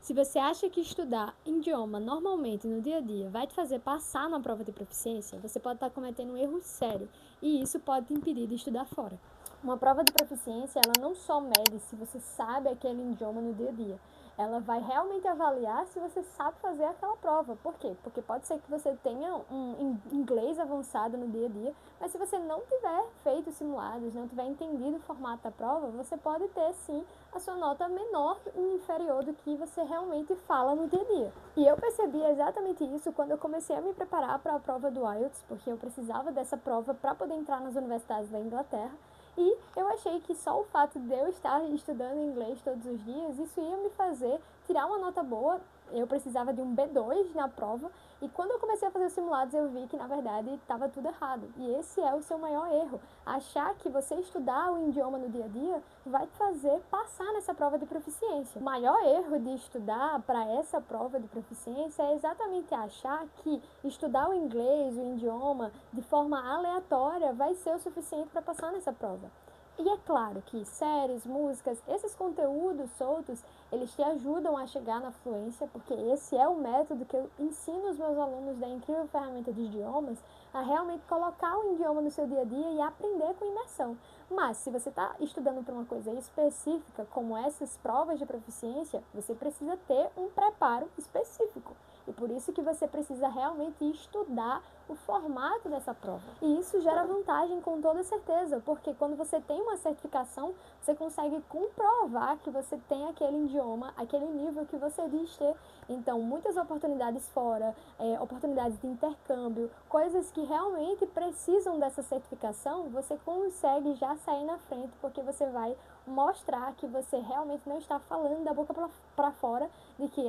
Se você acha que estudar idioma normalmente no dia a dia vai te fazer passar na prova de proficiência, você pode estar cometendo um erro sério e isso pode te impedir de estudar fora. Uma prova de proficiência, ela não só mede se você sabe aquele idioma no dia a dia, ela vai realmente avaliar se você sabe fazer aquela prova. Por quê? Porque pode ser que você tenha um inglês avançado no dia a dia, mas se você não tiver feito simulados, não tiver entendido o formato da prova, você pode ter sim a sua nota menor e inferior do que você realmente fala no dia a dia. E eu percebi exatamente isso quando eu comecei a me preparar para a prova do IELTS, porque eu precisava dessa prova para poder entrar nas universidades da Inglaterra. E eu achei que só o fato de eu estar estudando inglês todos os dias, isso ia me fazer tirar uma nota boa. Eu precisava de um B2 na prova, e quando eu comecei a fazer os simulados eu vi que na verdade estava tudo errado. E esse é o seu maior erro, achar que você estudar o idioma no dia a dia vai te fazer passar nessa prova de proficiência. O maior erro de estudar para essa prova de proficiência é exatamente achar que estudar o inglês, o idioma, de forma aleatória vai ser o suficiente para passar nessa prova. E é claro que séries, músicas, esses conteúdos soltos, eles te ajudam a chegar na fluência, porque esse é o método que eu ensino os meus alunos da incrível ferramenta de idiomas a realmente colocar o idioma no seu dia a dia e aprender com imersão. Mas se você está estudando para uma coisa específica, como essas provas de proficiência, você precisa ter um preparo específico. E por isso que você precisa realmente estudar o formato dessa prova. E isso gera vantagem com toda certeza, porque quando você tem uma certificação, você consegue comprovar que você tem aquele idioma, aquele nível que você diz ter. Então, muitas oportunidades fora, oportunidades de intercâmbio, coisas que realmente precisam dessa certificação, você consegue já sair na frente, porque você vai mostrar que você realmente não está falando da boca para fora de que,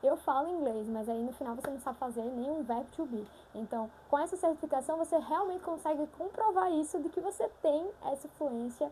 eu falo inglês, mas aí no final você não sabe fazer nenhum verbo to be. Então, com essa certificação, você realmente consegue comprovar isso, de que você tem essa fluência,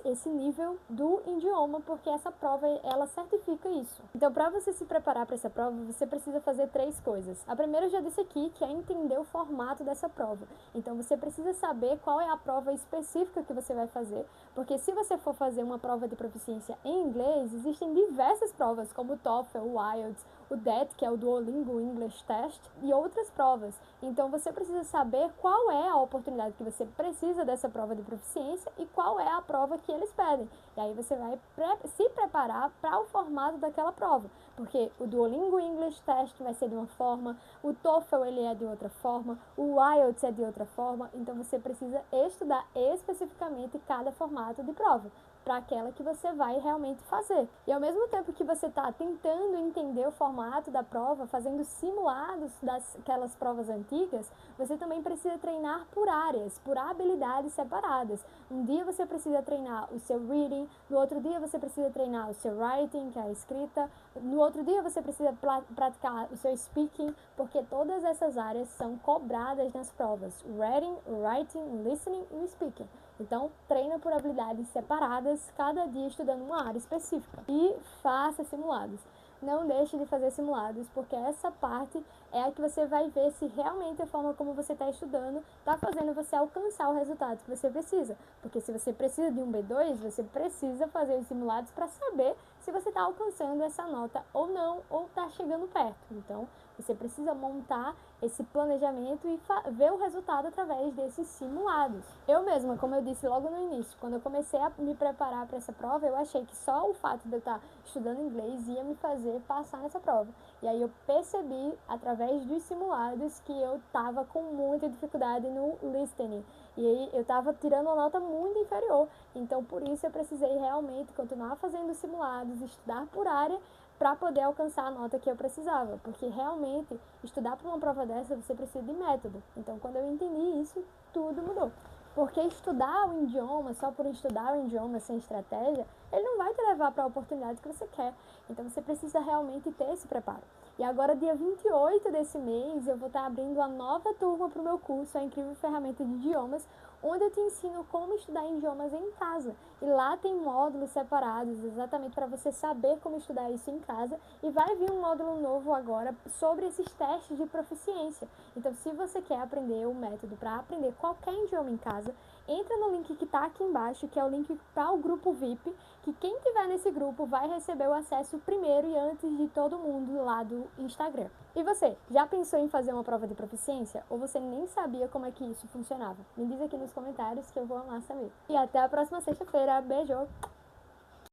esse nível do idioma, porque essa prova, ela certifica isso. Então, para você se preparar para essa prova, você precisa fazer 3 coisas. A primeira eu já disse aqui, que é entender o formato dessa prova. Então, você precisa saber qual é a prova específica que você vai fazer, porque se você for fazer uma prova de proficiência em inglês, existem diversas provas, como o TOEFL, o IELTS, o DET, que é o Duolingo English Test, e outras provas. Então, você precisa saber qual é a oportunidade que você precisa dessa prova de proficiência e qual é a prova que eles pedem. E aí você vai se preparar para o formato daquela prova, porque o Duolingo English Test vai ser de uma forma, o TOEFL ele é de outra forma, o IELTS é de outra forma. Então, você precisa estudar especificamente cada formato de prova para aquela que você vai realmente fazer. E ao mesmo tempo que você está tentando entender o formato da prova, fazendo simulados daquelas provas antigas, você também precisa treinar por áreas, por habilidades separadas. Um dia você precisa treinar o seu reading, no outro dia você precisa treinar o seu writing, que é a escrita, no outro dia você precisa praticar o seu speaking, porque todas essas áreas são cobradas nas provas: o reading, o writing, o listening e o speaking. Então, treina por habilidades separadas, cada dia estudando uma área específica. E faça simulados. Não deixe de fazer simulados, porque essa parte é a que você vai ver se realmente a forma como você está estudando está fazendo você alcançar o resultado que você precisa. Porque se você precisa de um B2, você precisa fazer os simulados para saber se você está alcançando essa nota ou não, ou está chegando perto. Então, você precisa montar esse planejamento e ver o resultado através desses simulados. Eu mesma, como eu disse logo no início, quando eu comecei a me preparar para essa prova, eu achei que só o fato de eu estar estudando inglês ia me fazer passar nessa prova. E aí eu percebi, através dos simulados, que eu estava com muita dificuldade no listening. E aí eu estava tirando uma nota muito inferior. Então, por isso, eu precisei realmente continuar fazendo simulados, estudar por área, para poder alcançar a nota que eu precisava, porque realmente estudar para uma prova dessa você precisa de método. Então, quando eu entendi isso, tudo mudou. Porque estudar o idioma, só por estudar o idioma sem estratégia, ele não vai te levar para a oportunidade que você quer. Então, você precisa realmente ter esse preparo. E agora, dia 28 desse mês, eu vou estar abrindo a nova turma para o meu curso, a Incrível Ferramenta de Idiomas, onde eu te ensino como estudar idiomas em casa. E lá tem módulos separados exatamente para você saber como estudar isso em casa. E vai vir um módulo novo agora sobre esses testes de proficiência. Então, se você quer aprender o método para aprender qualquer idioma em casa, entra no link que está aqui embaixo, que é o link para o grupo VIP, que quem tiver nesse grupo vai receber o acesso primeiro e antes de todo mundo lá do Instagram. E você, já pensou em fazer uma prova de proficiência? Ou você nem sabia como é que isso funcionava? Me diz aqui nos comentários que eu vou amar saber. E até a próxima sexta-feira. Beijo!